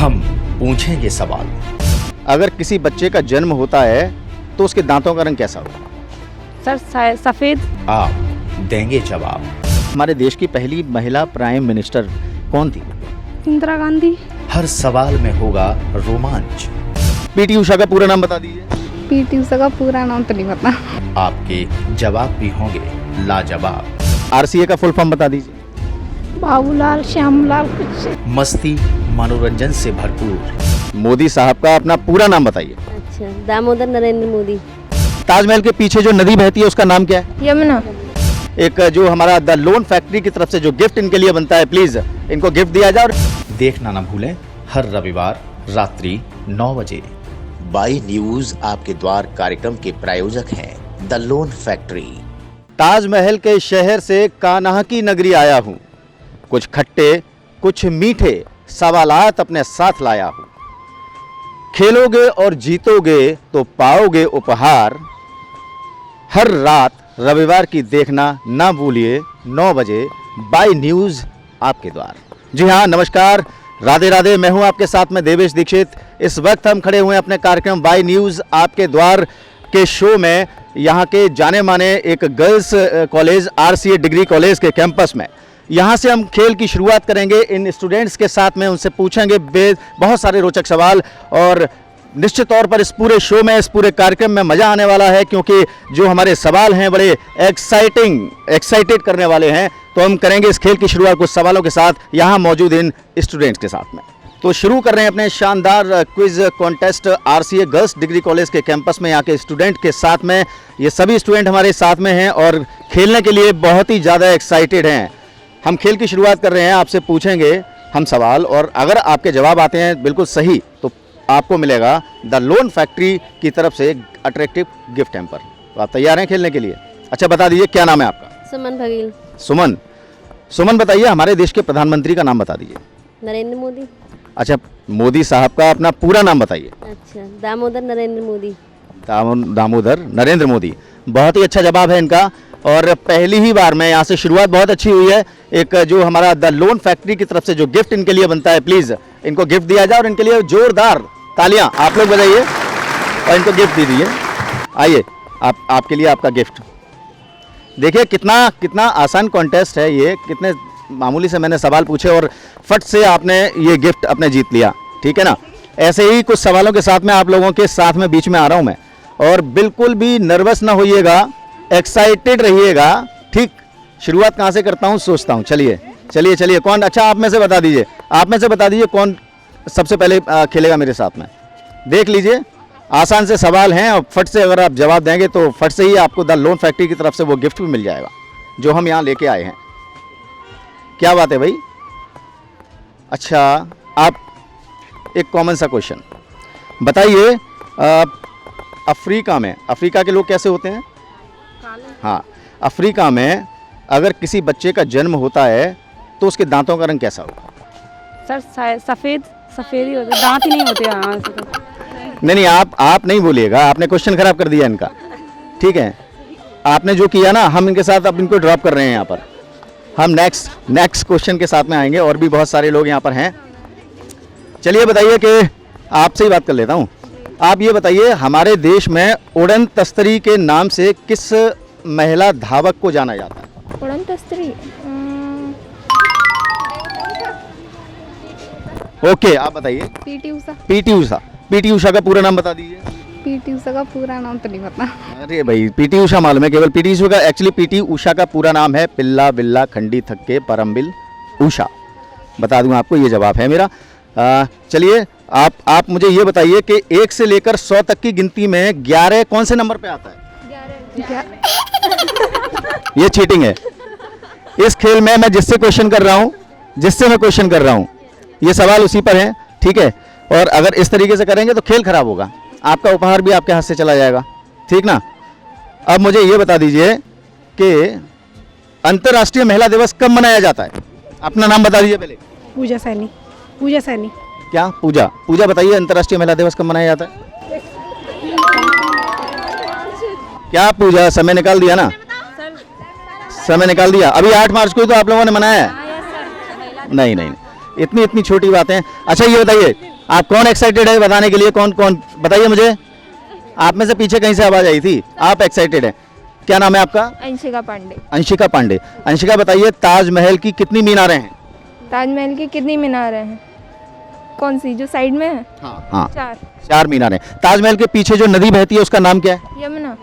हम पूछेंगे सवाल। अगर किसी बच्चे का जन्म होता है तो उसके दांतों का रंग कैसा होगा? सर सफ़ेद। आप देंगे जवाब। हमारे देश की पहली महिला प्राइम मिनिस्टर कौन थी? इंदिरा गांधी। हर सवाल में होगा रोमांच। पीटी उषा का पूरा नाम बता दीजिए। पीटी उषा का पूरा नाम तो नहीं पता। आपके जवाब भी होंगे लाजवाब। आरसीए का फुल फॉर्म बता दीजिए। बाबूलाल श्यामलाल कुछ। मस्ती मनोरंजन से भरपूर। मोदी साहब का अपना पूरा नाम बताइए। अच्छा, दामोदर नरेंद्र मोदी। ताजमहल के पीछे जो नदी बहती है उसका नाम क्या है? यमुना। एक जो हमारा द लोन फैक्ट्री की तरफ से जो गिफ्ट इनके लिए बनता है, प्लीज इनको गिफ्ट दिया जाए। और देखना ना भूलें हर रविवार रात्रि 9 बजे। वाई न्यूज आपके द्वार कार्यक्रम के प्रायोजक हैं द लोन फैक्ट्री। ताजमहल के शहर से कान्हा की नगरी आया हूँ, कुछ खट्टे कुछ मीठे सवालात अपने साथ लाया हूँ। खेलोगे और जीतोगे तो पाओगे उपहार। हर रात रविवार की देखना ना भूलिए 9 बजे वाई न्यूज आपके द्वार। जी हाँ, नमस्कार, राधे राधे। मैं हूं आपके साथ में देवेश दीक्षित। इस वक्त हम खड़े हुए हैं अपने कार्यक्रम वाई न्यूज आपके द्वार के शो में, यहाँ के जाने माने एक girls college RCA degree college के कैंपस में। यहाँ से हम खेल की शुरुआत करेंगे इन स्टूडेंट्स के साथ में, उनसे पूछेंगे बहुत सारे रोचक सवाल। और निश्चित तौर पर इस पूरे शो में, इस पूरे कार्यक्रम में मज़ा आने वाला है, क्योंकि जो हमारे सवाल हैं बड़े एक्साइटेड करने वाले हैं। तो हम करेंगे इस खेल की शुरुआत कुछ सवालों के साथ यहाँ मौजूद इन स्टूडेंट्स के साथ में। तो शुरू कर रहे हैं अपने शानदार quiz contest RCA girls degree college के कैंपस में, यहाँ के स्टूडेंट के साथ में। ये सभी स्टूडेंट हमारे साथ में हैं और खेलने के लिए बहुत ही ज़्यादा एक्साइटेड हैं। हम खेल की शुरुआत कर रहे हैं, आपसे पूछेंगे हम सवाल, और अगर आपके जवाब आते हैं बिल्कुल सही तो आपको मिलेगा द लोन फैक्ट्री की तरफ से अट्रैक्टिव गिफ्ट हैम्पर। तो आप तैयार हैं खेलने के लिए? अच्छा, बता दीजिए क्या नाम है आपका? सुमन भगील। सुमन बताइए, हमारे देश के प्रधानमंत्री का नाम बता दीजिए। नरेंद्र मोदी। अच्छा, मोदी साहब का अपना पूरा नाम बताइए। अच्छा, दामोदर नरेंद्र मोदी। दामोदर नरेंद्र मोदी। बहुत ही अच्छा जवाब है इनका, और पहली ही बार में यहाँ से शुरुआत बहुत अच्छी हुई है। एक जो हमारा द लोन फैक्ट्री की तरफ से जो गिफ्ट इनके लिए बनता है, प्लीज इनको गिफ्ट दिया जाए और इनके लिए जोरदार तालियां आप लोग बजाइए और इनको गिफ्ट दे दीजिए। आइए, आपके लिए आपका गिफ्ट। देखिए कितना आसान कॉन्टेस्ट है ये, कितने मामूली से मैंने सवाल पूछे और फट से आपने ये गिफ्ट अपने जीत लिया, ठीक है ना। ऐसे ही कुछ सवालों के साथ में आप लोगों के साथ में बीच में आ रहा हूं मैं, और बिल्कुल भी नर्वस ना होइएगा, एक्साइटेड रहिएगा। ठीक, शुरुआत कहाँ से करता हूँ सोचता हूँ। चलिए कौन, अच्छा आप में से बता दीजिए कौन सबसे पहले खेलेगा मेरे साथ में। देख लीजिए, आसान से सवाल हैं और फट से अगर आप जवाब देंगे तो फट से ही आपको द लोन फैक्ट्री की तरफ से वो गिफ्ट भी मिल जाएगा जो हम यहाँ लेके आए हैं। क्या बात है भाई? अच्छा, आप एक कॉमन सा क्वेश्चन बताइए, अफ्रीका के लोग कैसे होते हैं? हाँ, अफ्रीका में अगर किसी बच्चे का जन्म होता है तो उसके दांतों का रंग कैसा होगा? सर सफ़ेद ही होते, दांत ही नहीं होते यहाँ से तो। नहीं, आप नहीं बोलिएगा, आपने क्वेश्चन खराब कर दिया इनका। ठीक है, आपने जो किया ना, हम इनके साथ अब इनको ड्रॉप कर रहे हैं यहाँ पर। हम नेक्स्ट क्वेश्चन के साथ में आएंगे, और भी बहुत सारे लोग यहाँ पर हैं। चलिए बताइए कि आपसे ही बात कर लेता हूँ। आप ये बताइए, हमारे देश में उड़न तस्तरी के नाम से किस महिला धावक को जाना जाता है? उड़न तस्तरी। ओके, आप बताइए। पीटी उषा का पूरा नाम बता दीजिए। पीटी उषा का पूरा नाम तो नहीं पता। अरे भाई, पीटी उषा मालूम है, केवल पीटी उषा का, एक्चुअली पीटी उषा का पूरा नाम है पिल्ला बिल्ला खंडी थक्के परमबिल उषा। बता दूं आपको, ये जवाब है मेरा। चलिए, आप मुझे ये बताइए कि 1 से लेकर 100 तक की गिनती में 11 कौन से नंबर पे आता है? 11। ये चीटिंग है। इस खेल में मैं जिससे क्वेश्चन कर रहा हूँ ये सवाल उसी पर है, ठीक है। और अगर इस तरीके से करेंगे तो खेल खराब होगा, आपका उपहार भी आपके हाथ से चला जाएगा, ठीक ना। अब मुझे ये बता दीजिए कि अंतर्राष्ट्रीय महिला दिवस कब मनाया जाता है? अपना नाम बता दीजिए पहले। पूजा सैनी। क्या? पूजा बताइए, अंतर्राष्ट्रीय महिला दिवस कब मनाया जाता है? क्या पूजा? समय निकाल दिया ना? समय निकाल दिया। अभी 8 मार्च को तो आप लोगों ने मनाया है? नहीं, इतनी इतनी छोटी बातें। अच्छा ये बताइए, आप कौन एक्साइटेड है बताने के लिए? कौन कौन बताइए मुझे। आप में से पीछे कहीं से आवाज आई थी, आप एक्साइटेड हैं। क्या नाम है आपका? अंशिका पांडे। अंशिका पांडे। अंशिका बताइए, ताजमहल की कितनी मीनारें हैं? ताजमहल की कितनी मीनारें हैं? कौन सी जो साइड में है? हाँ 4। 4 मीनारें। ताजमहल के पीछे जो नदी बहती है उसका नाम क्या है? यमुना।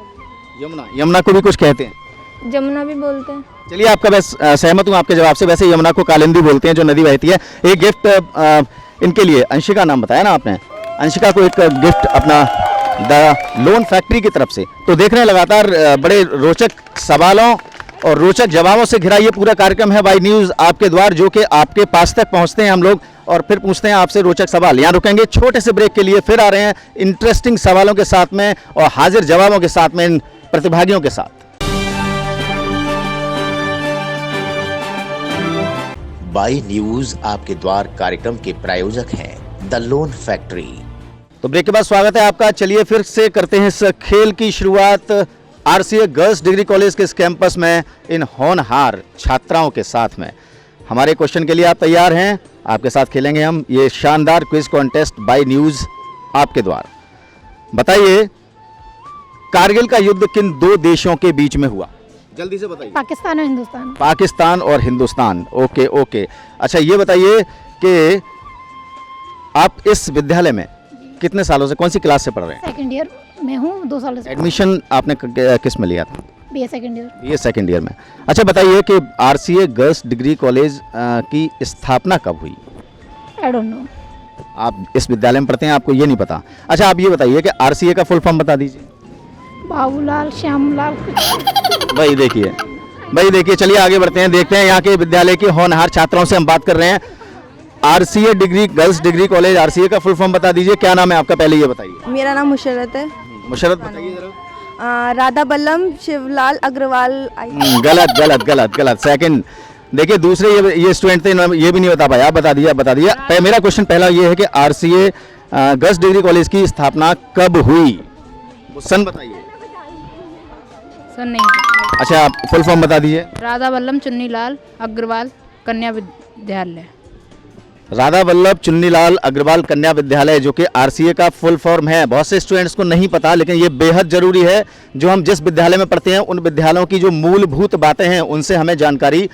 यमुना। यमुना को भी कुछ कहते हैं। जमुना भी बोलते हैं। चलिए आपका बस सहमत हूँ आपके जवाब से। वैसे यमुना को कालिंदी बोलते हैं जो नदी बहती है। एक गिफ्ट इनके लिए, अंशिका नाम बताया ना आपने, अंशिका को एक गिफ्ट अपना द लोन फैक्ट्री की तरफ से। तो देख रहे हैं लगातार बड़े रोचक सवालों और रोचक जवाबों से घिरा ये पूरा कार्यक्रम है वाई न्यूज़ आपके द्वार, जो कि आपके पास तक पहुंचते हैं हम लोग और फिर पूछते हैं आपसे रोचक सवाल। यहाँ रुकेंगे छोटे से ब्रेक के लिए, फिर आ रहे हैं इंटरेस्टिंग सवालों के साथ में और हाजिर जवाबों के साथ में इन प्रतिभागियों के साथ। वाई न्यूज आपके द्वार कार्यक्रम के प्रायोजक हैं द लोन फैक्ट्री। तो ब्रेक के बाद स्वागत है आपका। चलिए फिर से करते हैं इस खेल की शुरुआत आरसीए गर्ल्स डिग्री कॉलेज के इस कैंपस में इन होनहार छात्राओं के साथ में। हमारे क्वेश्चन के लिए आप तैयार हैं? आपके साथ खेलेंगे हम ये शानदार क्विज कॉन्टेस्ट बाय न्यूज़ आपके द्वार। बताइए, कारगिल का युद्ध किन 2 देशों के बीच में हुआ? जल्दी से बताइए। पाकिस्तान और हिंदुस्तान। पाकिस्तान और हिंदुस्तान। Okay okay. अच्छा ये बताइए कि आप इस विद्यालय में कितने सालों से, कौन सी क्लास से पढ़ रहे हैं? सेकंड ईयर में हूँ, 2 साल से। एडमिशन आपने किस में लिया था? BA second year. BA second year में। अच्छा बताइए कि आरसीए गर्ल्स डिग्री कॉलेज की स्थापना कब हुई? I don't know. आप इस विद्यालय में पढ़ते हैं, आपको ये नहीं पता? अच्छा आप ये बताइए कि आरसीए का फुल फॉर्म बता दीजिए। बाबूलाल श्यामलाल। भाई देखिए चलिए आगे बढ़ते हैं, देखते हैं यहाँ के विद्यालय के होनहार छात्राओं से हम बात कर रहे हैं। RCA degree girls degree college, RCA का फुल फॉर्म बता दीजिए। क्या नाम है आपका, पहले ये बताइए। मेरा नाम मुशर्रत है। मुशर्रत बताइए जरा। राधा बल्लम शिवलाल अग्रवाल। गलत गलत गलत गलत। सेकंड देखिए, दूसरे ये स्टूडेंट थे, ये भी नहीं बता पाया। आप बता दिया। मेरा क्वेश्चन पहला ये है कि आरसीए गर्ल्स डिग्री कॉलेज की स्थापना कब हुई? वो सन बताइए। सर नहीं। अच्छा आप फुल फॉर्म बता दीजिए। राधा वल्लभ चुन्नीलाल अग्रवाल कन्या विद्यालय। राधा वल्लभ चुन्नीलाल अग्रवाल कन्या विद्यालय, जो कि आरसीए का फुल फॉर्म है। बहुत से स्टूडेंट्स को नहीं पता, लेकिन ये बेहद जरूरी है। जो हम जिस विद्यालय में पढ़ते हैं उन विद्यालयों की जो मूलभूत बातें हैं उनसे हमें जानकारी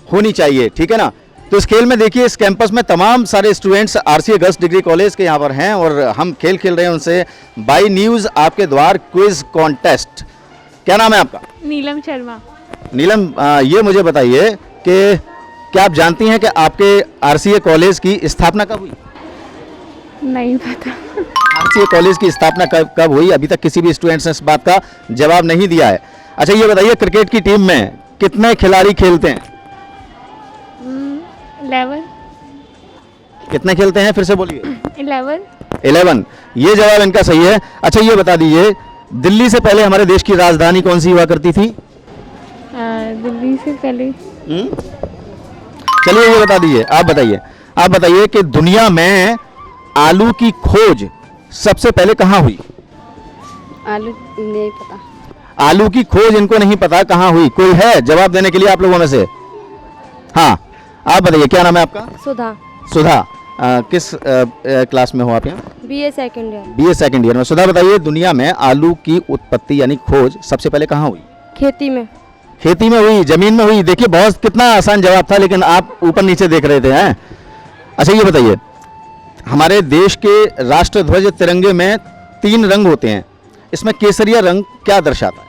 होनी चाहिए, ठीक है ना। तो इस खेल में देखिए, इस कैंपस में तमाम सारे students RCA girls degree college के यहाँ पर हैं और हम खेल खेल रहे हैं उनसे बाई न्यूज़ आपके द्वार क्विज कॉन्टेस्ट। क्या नाम है आपका? नीलम शर्मा। नीलम, ये मुझे बताइए कि क्या आप जानती हैं कि आपके आरसीए कॉलेज की स्थापना कब हुई? नहीं पता। आरसीए कॉलेज की स्थापना कब हुई? अभी तक किसी भी स्टूडेंट्स ने इस बात का जवाब नहीं दिया है। अच्छा ये बताइए, क्रिकेट की टीम में कितने खिलाड़ी खेलते हैं? 11। कितने खेलते हैं, फिर से बोलिए। 11। ये जवाब इनका सही है। अच्छा ये बता दीजिए, दिल्ली से पहले हमारे देश की राजधानी कौन सी हुआ करती थी? दिल्ली से पहले। चलिए ये बता दीजिए। आप बताइए कि दुनिया में आलू की खोज सबसे पहले कहाँ हुई? आलू नहीं पता। आलू की खोज इनको नहीं पता कहाँ हुई। कोई है जवाब देने के लिए आप लोगों में से? हाँ आप बताइए, क्या नाम है आपका? सुधा। सुधा, किस क्लास में हो आप यहाँ? BA second year. BA second year में। सुधा बताइए, दुनिया में आलू की उत्पत्ति यानी खोज सबसे पहले कहाँ हुई? खेती में। खेती में हुई, जमीन में हुई? देखिए बहुत कितना आसान जवाब था, लेकिन आप ऊपर नीचे देख रहे थे हैं। अच्छा ये बताइए, हमारे देश के राष्ट्रध्वज तिरंगे में 3 रंग होते हैं, इसमें केसरिया रंग क्या दर्शाता है?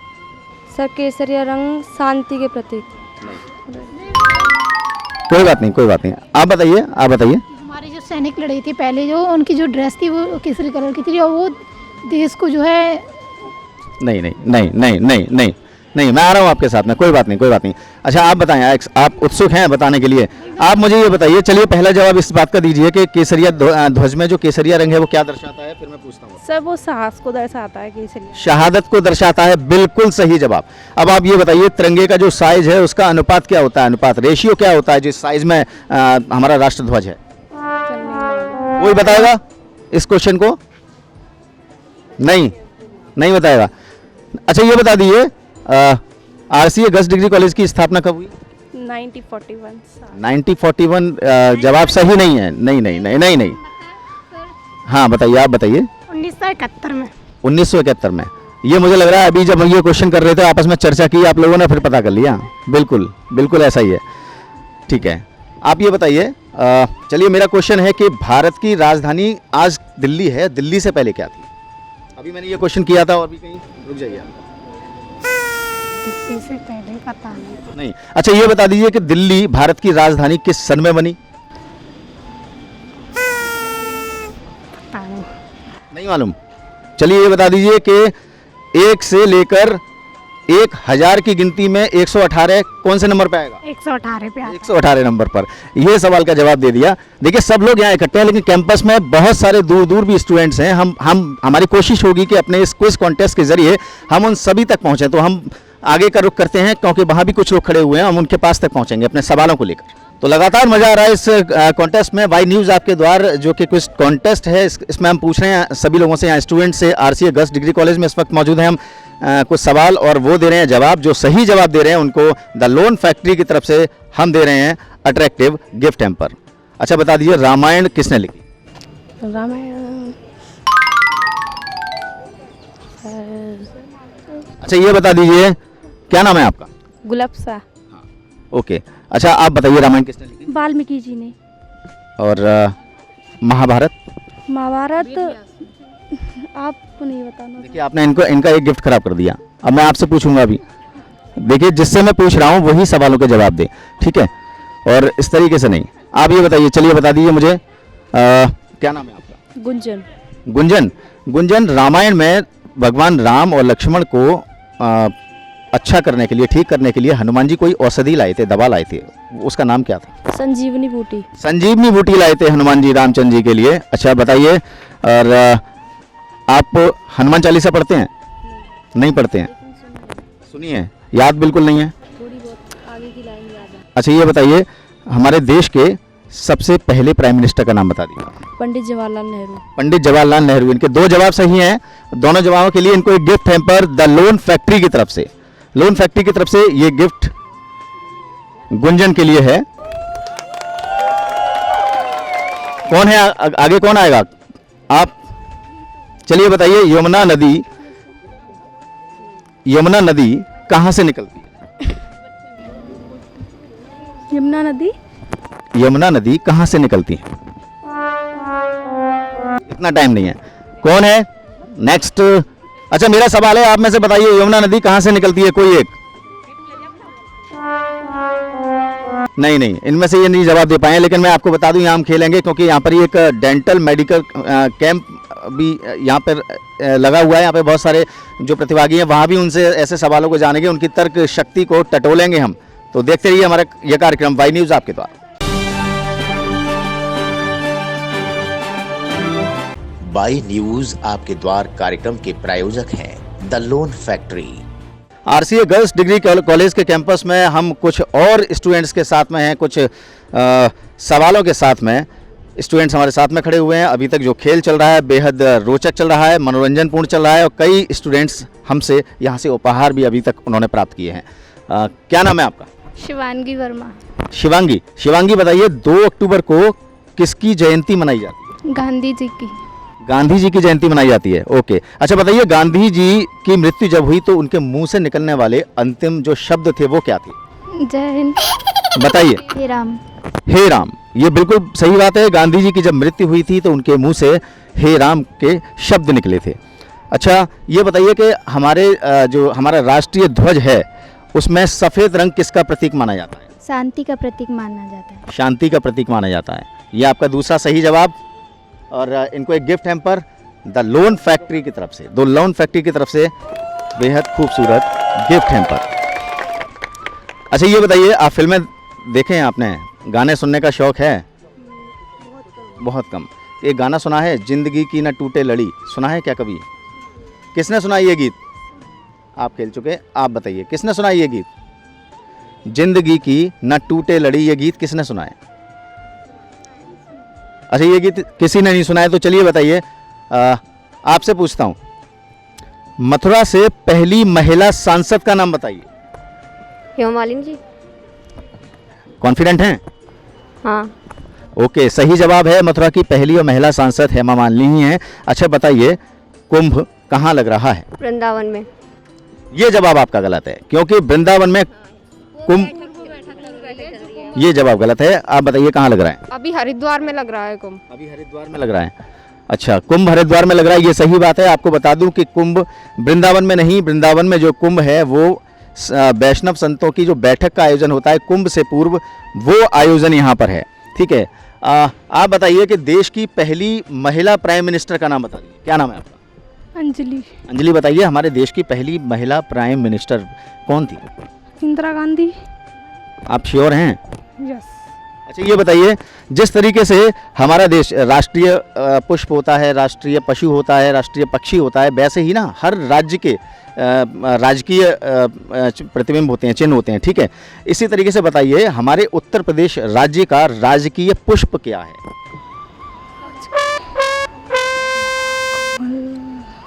सर केसरिया रंग शांति के प्रतीक। कोई बात नहीं। आप बताइए। हमारे जो सैनिक लड़े थे पहले, जो उनकी जो ड्रेस थी वो केसरी कलर की थी और वो देश को जो है। नहीं, मैं आ रहा हूँ आपके साथ में। कोई बात नहीं। अच्छा आप बताएं, आप उत्सुक हैं बताने के लिए। आप मुझे ये बताइए, चलिए पहला जवाब इस बात का दीजिए कि केसरिया ध्वज में जो केसरिया रंग है वो क्या दर्शाता है, फिर मैं पूछता हूँ। सर वो साहस को दर्शाता है केसरिया। शहादत को दर्शाता है, बिल्कुल सही जवाब। अब आप ये बताइए, तिरंगे का जो साइज है उसका अनुपात क्या होता है? अनुपात रेशियो क्या होता है जिस साइज में हमारा राष्ट्रध्वज है? कोई बताएगा इस क्वेश्चन को? नहीं बताएगा। अच्छा ये बता दीजिए, आरसीए गर्ल्स डिग्री कॉलेज की स्थापना कब हुई? 9041 9041 जवाब सही नहीं है। नहीं नहीं नहीं नहीं नहीं। हाँ बताइए, आप बताइए। 1971 में। 1971 में। ये मुझे लग रहा है अभी जब हम ये क्वेश्चन कर रहे थे आपस में चर्चा की आप लोगों ने, फिर पता कर लिया। बिल्कुल बिल्कुल ऐसा ही है। ठीक है, आप ये बताइए, चलिए मेरा क्वेश्चन है कि भारत की राजधानी आज दिल्ली है, दिल्ली से पहले क्या थी? अभी मैंने ये क्वेश्चन किया था और भी कहीं, रुक जाइए आप। इससे पहले पता नहीं, अच्छा ये बता दीजिए कि दिल्ली भारत की राजधानी किस सन में बनी? नहीं मालूम। चलिए ये बता दीजिए कि 1 से लेकर 1000 की गिनती में 118 कौन से नंबर पे आएगा? 118 पे 118 नंबर पर। ये सवाल का जवाब दे दिया। देखिए सब लोग यहाँ इकट्ठे हैं, लेकिन कैंपस में बहुत सारे दूर दूर भी स्टूडेंट्स हैं। हम हमारी कोशिश होगी कि अपने इस क्विज कॉन्टेस्ट के जरिए हम उन सभी तक पहुँचें। तो हम आगे का रुख करते हैं क्योंकि वहाँ भी कुछ लोग खड़े हुए हैं, हम उनके पास तक पहुँचेंगे अपने सवालों को लेकर। तो लगातार मजा आ रहा है इस कॉन्टेस्ट में। वाई न्यूज़ आपके द्वार जो कि क्विज कॉन्टेस्ट है, इसमें हम पूछ रहे हैं सभी लोगों से। यहाँ स्टूडेंट से RCA गर्ल्स डिग्री कॉलेज में इस वक्त मौजूद हैं हम। कुछ सवाल और वो दे रहे हैं जवाब। जो सही जवाब दे रहे हैं उनको द लोन फैक्ट्री की तरफ से हम दे रहे हैं अट्रैक्टिव गिफ्ट हैम्पर। अच्छा बता दीजिए, रामायण किसने लिखी? रामायण अच्छा ये बता दीजिए, क्या नाम है आपका? गुलाबसा ओके, अच्छा आप बताइए रामायण किसने लिखी? वाल्मीकि जी ने। और महाभारत? महाभारत आपको नहीं बताना। देखिए आपने इनका एक गिफ्ट खराब कर दिया। अब मैं आपसे पूछूंगा अभी। देखिए जिससे मैं पूछ रहा हूँ वही सवालों के जवाब दे, ठीक है? और इस तरीके से नहीं। आप ये बताइए, चलिए बता दीजिए मुझे, क्या नाम है आपका? गुंजन। गुंजन। गुंजन, रामायण में भगवान राम और लक्ष्मण को अच्छा करने के लिए, ठीक करने के लिए हनुमान जी कोई औषधि लाए थे, दवा लाए थे, उसका नाम क्या था? संजीवनी बूटी। संजीवनी बूटी लाए थे हनुमान जी रामचंद्र जी के लिए। अच्छा बताइए, और आप हनुमान चालीसा पढ़ते हैं? नहीं पढ़ते हैं? सुनिए, याद बिल्कुल नहीं है? थोड़ी बहुत आगे की लाइन याद है। अच्छा ये बताइए, हमारे देश के सबसे पहले प्राइम मिनिस्टर का नाम बता दीजिए। पंडित जवाहरलाल नेहरू। पंडित जवाहरलाल नेहरू। इनके 2 जवाब सही हैं। दोनों जवाबों के लिए इनको एक gift hamper the loan factory की तरफ से, लोन फैक्ट्री की तरफ से ये गिफ्ट गुंजन के लिए है। कौन है आगे, कौन आएगा? आप चलिए बताइए, यमुना नदी कहां से निकलती है? यमुना नदी। यमुना नदी कहां से निकलती है? इतना टाइम नहीं है। कौन है नेक्स्ट? अच्छा मेरा सवाल है, आप में से बताइए, यमुना नदी कहां से निकलती है? कोई एक। नहीं नहीं, इनमें से ये नहीं जवाब दे पाए। लेकिन मैं आपको बता दूं, यहाँ हम खेलेंगे क्योंकि यहाँ पर एक डेंटल मेडिकल कैंप भी यहाँ पर लगा हुआ है। यहाँ पे बहुत सारे जो प्रतिभागी हैं, वहाँ भी उनसे ऐसे सवालों को जानेंगे, उनकी तर्क शक्ति को टटोलेंगे हम। तो देखते रहिए हमारा यह कार्यक्रम वाई न्यूज़ आपके द्वारा। वाई न्यूज आपके द्वार कार्यक्रम के प्रायोजक हैं the loan factory. RCA girls degree college के कैंपस में हम कुछ और स्टूडेंट्स के साथ में हैं, कुछ सवालों के साथ में। स्टूडेंट्स हमारे साथ में खड़े हुए हैं। अभी तक जो खेल चल रहा है बेहद रोचक चल रहा है, मनोरंजनपूर्ण चल रहा है, और कई स्टूडेंट्स हमसे यहाँ से उपहार भी अभी तक उन्होंने प्राप्त किए हैं। क्या नाम है आपका? शिवांगी वर्मा। शिवांगी। शिवांगी बताइए, 2 अक्टूबर को किसकी जयंती मनाई जाती है? गांधी जी की। गांधी जी की जयंती मनाई जाती है। ओके, अच्छा बताइए, गांधी जी की मृत्यु जब हुई तो उनके मुंह से निकलने वाले अंतिम जो शब्द थे वो क्या थे? जय हिंद। बताइए। हे राम। हे राम, ये बिल्कुल सही बात है। गांधी जी की जब मृत्यु हुई थी तो उनके मुंह से हे राम के शब्द निकले थे। अच्छा ये बताइए कि जो हमारा राष्ट्रीय ध्वज है उसमें सफ़ेद रंग किसका प्रतीक माना जाता है? शांति का प्रतीक माना जाता है। शांति का प्रतीक माना जाता है। ये आपका दूसरा सही जवाब। और इनको एक gift hamper the loan factory की तरफ से, दो लोन फैक्ट्री की तरफ से बेहद खूबसूरत गिफ्ट हैम्पर। अच्छा ये बताइए, आप फिल्में देखे हैं आपने? गाने सुनने का शौक है? बहुत कम। एक गाना सुना है, जिंदगी की न टूटे लड़ी, सुना है क्या कभी? किसने सुना ये गीत? आप खेल चुके, आप बताइए किसने सुना ये गीत? जिंदगी की न टूटे लड़ी, ये गीत किसने सुना है? अच्छा ये गीत किसी ने नहीं सुना है तो चलिए बताइए, आपसे पूछता हूँ, मथुरा से पहली महिला सांसद का नाम बताइए। हेमा मालिनी जी। कॉन्फिडेंट हैं? हाँ। ओके, सही जवाब है। मथुरा की पहली और महिला सांसद हेमा मालिनी हैं। अच्छा बताइए, कुंभ कहाँ लग रहा है? वृंदावन में। ये जवाब आपका गलत है, क्योंकि वृंदावन में कुंभ, ये जवाब गलत है। आप बताइए कहाँ लग रहा है? अभी हरिद्वार में लग रहा है कुंभ। अभी हरिद्वार में लग रहा है। अच्छा, कुंभ हरिद्वार में लग रहा है, ये सही बात है। आपको बता दूं कि कुंभ वृंदावन में नहीं, वृंदावन में जो कुंभ है वो वैष्णव संतों की जो बैठक का आयोजन होता है कुंभ से पूर्व, वो आयोजन यहाँ पर है। ठीक है, आप बताइए कि देश की पहली महिला प्राइम मिनिस्टर का नाम बता दीजिए। क्या नाम है आपका? अंजलि। अंजलि, बताइए हमारे देश की पहली महिला प्राइम मिनिस्टर कौन थी? इंदिरा गांधी। आप श्योर हैं? यस। अच्छा, ये बताइए, जिस तरीके से हमारा देश राष्ट्रीय पुष्प होता है, राष्ट्रीय पशु होता है, राष्ट्रीय पक्षी होता है, वैसे ही ना हर राज्य के राजकीय प्रतिबिंब होते हैं, चिन्ह होते हैं। ठीक है, इसी तरीके से बताइए हमारे उत्तर प्रदेश राज्य का राजकीय पुष्प क्या है?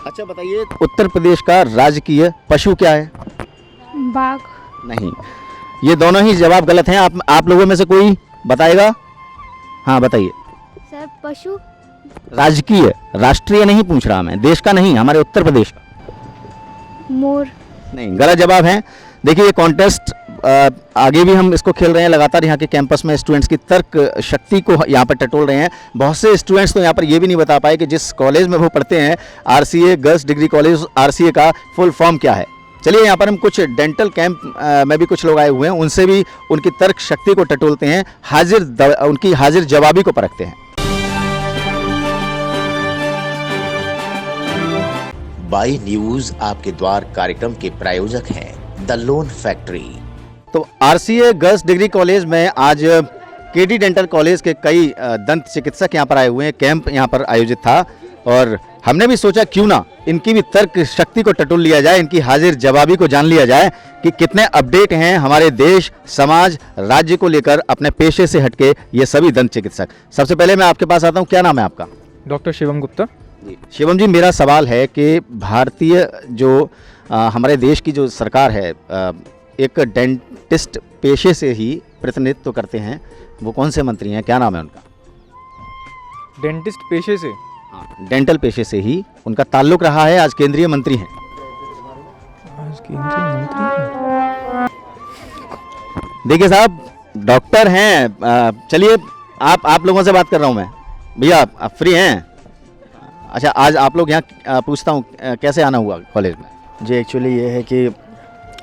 अच्छा बताइए, उत्तर प्रदेश का राजकीय पशु क्या है? बाघ। नहीं, ये दोनों ही जवाब गलत हैं। आप लोगों में से कोई बताएगा? हाँ बताइए। सर पशु। राजकीय, राष्ट्रीय नहीं पूछ रहा मैं, देश का नहीं, हमारे उत्तर प्रदेश का। मोर। नहीं, गलत जवाब है। देखिए, ये कॉन्टेस्ट आगे भी हम इसको खेल रहे हैं लगातार। यहाँ के कैंपस में स्टूडेंट्स की तर्क शक्ति को यहाँ पर टटोल रहे हैं। बहुत से स्टूडेंट्स तो यहाँ पर ये भी नहीं बता पाए कि जिस कॉलेज में वो पढ़ते हैं, RCA girls degree college, RCA का फुल फॉर्म क्या है। चलिए, यहाँ पर हम कुछ डेंटल कैंप में भी कुछ लोग आए हुए हैं, उनसे भी उनकी तर्क शक्ति को टटोलते हैं, उनकी हाजिर जवाबी को परखते हैं। बाई न्यूज आपके द्वार कार्यक्रम के प्रायोजक हैं द लोन फैक्ट्री। तो RCA गर्ल्स डिग्री कॉलेज में आज KD डेंटल कॉलेज के कई दंत चिकित्सक यहाँ पर आए हुए हैं। कैंप यहाँ पर आयोजित था और हमने भी सोचा क्यों ना इनकी भी तर्क शक्ति को टटोल लिया जाए, इनकी हाजिर जवाबी को जान लिया जाए कि कितने अपडेट हैं हमारे देश, समाज, राज्य को लेकर अपने पेशे से हटके ये सभी दंत चिकित्सक। सबसे पहले मैं आपके पास आता हूँ, क्या नाम है आपका? डॉक्टर शिवम गुप्ता। शिवम जी, मेरा सवाल है कि भारतीय जो हमारे देश की जो सरकार है, एक डेंटिस्ट पेशे से ही प्रतिनिधित्व करते हैं, वो कौन से मंत्री हैं, क्या नाम है उनका? डेंटिस्ट पेशे से? हाँ, डेंटल पेशे से ही उनका ताल्लुक रहा है, आज केंद्रीय मंत्री हैं। आज केंद्रीय मंत्री? देखिए साहब, डॉक्टर हैं। चलिए, आप लोगों से बात कर रहा हूँ मैं। भैया आप फ्री हैं? अच्छा, आज आप लोग यहाँ पूछता हूँ कैसे आना हुआ कॉलेज में? जी, एक्चुअली ये है कि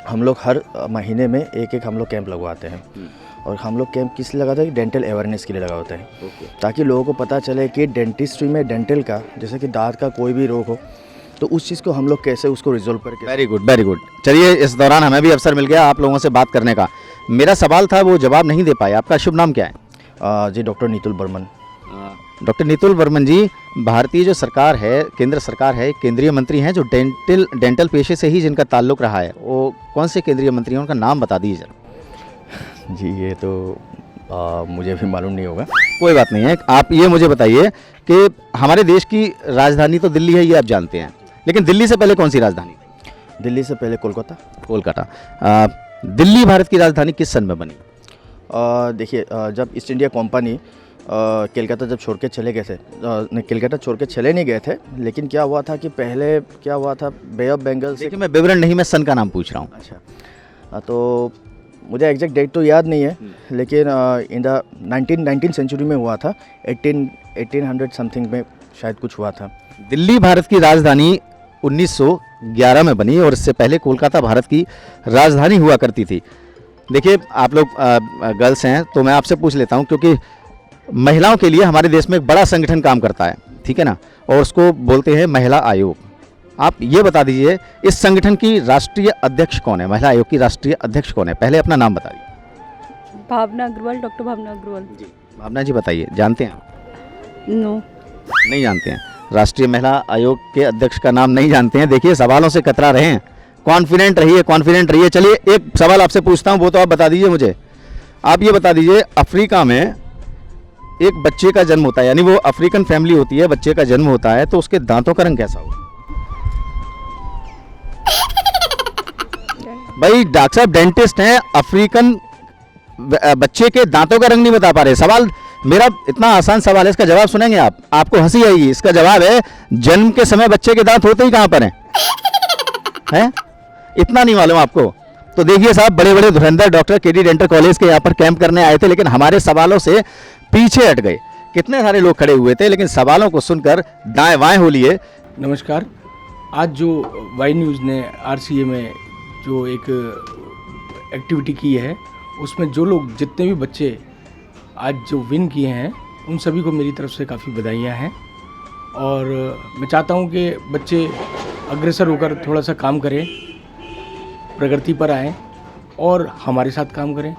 हम लोग हर महीने में एक हम लोग कैंप लगवाते हैं। और हम लोग कैंप किस लिए लगाते हैं? डेंटल अवेयरनेस के लिए लगा होता है। ताकि लोगों को पता चले कि डेंटिस्ट्री में डेंटल का, जैसे कि दांत का कोई भी रोग हो, तो उस चीज़ को हम लोग कैसे उसको रिजोल्व करके। Very good, very good. चलिए, इस दौरान हमें भी अवसर मिल गया आप लोगों से बात करने का। मेरा सवाल था, वो जवाब नहीं दे पाए। आपका शुभ नाम क्या है? जी, डॉक्टर नीतुल बर्मन। डॉक्टर नीतुल वर्मन जी, भारतीय जो सरकार है, केंद्र सरकार है, केंद्रीय मंत्री हैं जो डेंटल पेशे से ही जिनका ताल्लुक रहा है, वो कौन से केंद्रीय मंत्री हैं, उनका नाम बता दीजिए जरा। जी, ये तो मुझे भी मालूम नहीं होगा। कोई बात नहीं है, आप ये मुझे बताइए कि हमारे देश की राजधानी तो दिल्ली है, ये आप जानते हैं, लेकिन दिल्ली से पहले कौन सी राजधानी? दिल्ली से पहले कोलकाता। कोलकाता। दिल्ली भारत की राजधानी किस सन में बनी? देखिए, जब ईस्ट इंडिया कंपनी कलकत्ता जब छोड़ के चले गए थे, कलकत्ता छोड़ के चले नहीं गए थे, लेकिन क्या हुआ था कि पहले क्या हुआ था, बे ऑफ बंगाल से। देखिए, मैं विवरण नहीं, मैं सन का नाम पूछ रहा हूँ। अच्छा, तो मुझे एग्जैक्ट डेट तो याद नहीं है, लेकिन इन द 19th सेंचुरी में हुआ था, 1800 समथिंग में शायद कुछ हुआ था। दिल्ली भारत की राजधानी 1911 में बनी और इससे पहले कोलकाता भारत की राजधानी हुआ करती थी। देखिए, आप लोग गर्ल्स हैं तो मैं आपसे पूछ लेता हूं, क्योंकि महिलाओं के लिए हमारे देश में एक बड़ा संगठन काम करता है, ठीक है ना, और उसको बोलते हैं महिला आयोग। आप ये बता दीजिए, इस संगठन की राष्ट्रीय अध्यक्ष कौन है? महिला आयोग की राष्ट्रीय अध्यक्ष कौन है? पहले अपना नाम बता दीजिए। भावना अग्रवाल, डॉक्टर भावना अग्रवाल जी। भावना जी बताइए, जानते हैं? नो, नहीं जानते हैं। राष्ट्रीय महिला आयोग के अध्यक्ष का नाम नहीं जानते हैं। देखिए, सवालों से कतरा रहे हैं, कॉन्फिडेंट रहिए, कॉन्फिडेंट रहिए। चलिए, एक सवाल आपसे पूछता हूं, वो तो आप बता दीजिए मुझे। आप ये बता दीजिए, अफ्रीका में एक बच्चे का जन्म होता है, यानी वो अफ्रीकन फैमिली होती है, बच्चे का जन्म होता है, तो उसके दांतों का रंग कैसा होगा? भाई डॉक्टर साहब डेंटिस्ट हैं, अफ्रीकन बच्चे के दांतों का रंग नहीं बता पा रहे। सवाल मेरा इतना आसान सवाल है, इसका जवाब सुनेंगे आप, आपको हंसी आएगी। इसका जवाब है जन्म के समय बच्चे के दांत होते ही कहाँ पर हैं? इतना नहीं मालूम आपको? तो देखिए साहब, बड़े बड़े धुरंधर डॉक्टर केडी डेंटल कॉलेज के यहाँ पर कैंप करने आए थे, लेकिन हमारे सवालों से पीछे हट गए। कितने सारे लोग खड़े हुए थे, लेकिन सवालों को सुनकर दाएं बाएं हो लिए। नमस्कार। आज जो वाई न्यूज़ ने RCA में जो एक एक्टिविटी की है, उसमें जो लोग जितने भी बच्चे आज जो विन किए हैं, उन सभी को मेरी तरफ से काफ़ी बधाइयाँ हैं। और मैं चाहता हूँ कि बच्चे अग्रसर होकर थोड़ा सा काम करें, प्रगति पर आएँ और हमारे साथ काम करें।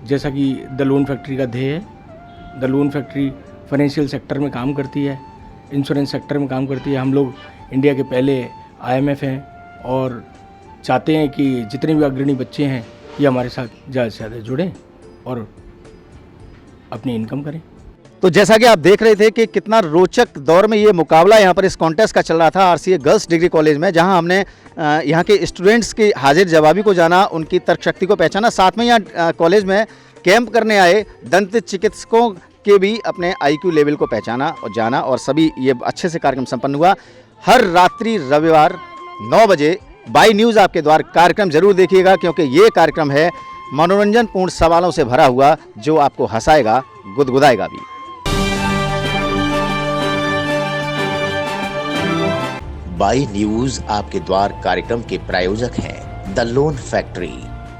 जैसा कि द लोन फैक्ट्री का ध्येय है। The loan factory financial sector में काम करती है, इंश्योरेंस सेक्टर में काम करती है। हम लोग इंडिया के पहले IMF हैं और चाहते हैं कि जितने भी अग्रणी बच्चे हैं ये हमारे साथ ज़्यादा से ज़्यादा जुड़ें और अपनी इनकम करें। तो जैसा कि आप देख रहे थे कि कितना रोचक दौर में ये मुकाबला यहाँ पर इस कॉन्टेस्ट का चल रहा था RCA गर्ल्स डिग्री कॉलेज में, जहाँ हमने यहाँ के स्टूडेंट्स की हाजिर जवाबी को जाना, उनकी तर्क शक्ति को पहचाना। साथ में यहाँ कॉलेज में कैंप करने आए दंत चिकित्सकों के भी अपने IQ लेवल को पहचाना और जाना, और सभी ये अच्छे से कार्यक्रम संपन्न हुआ। हर रात्रि रविवार 9 बजे वाई न्यूज़ आपके द्वार कार्यक्रम जरूर देखिएगा, क्योंकि ये कार्यक्रम है मनोरंजनपूर्ण सवालों से भरा हुआ, जो आपको हंसाएगा, गुदगुदाएगा भी। वाई न्यूज आपके द्वार कार्यक्रम के प्रायोजक हैं द लोन फैक्ट्री।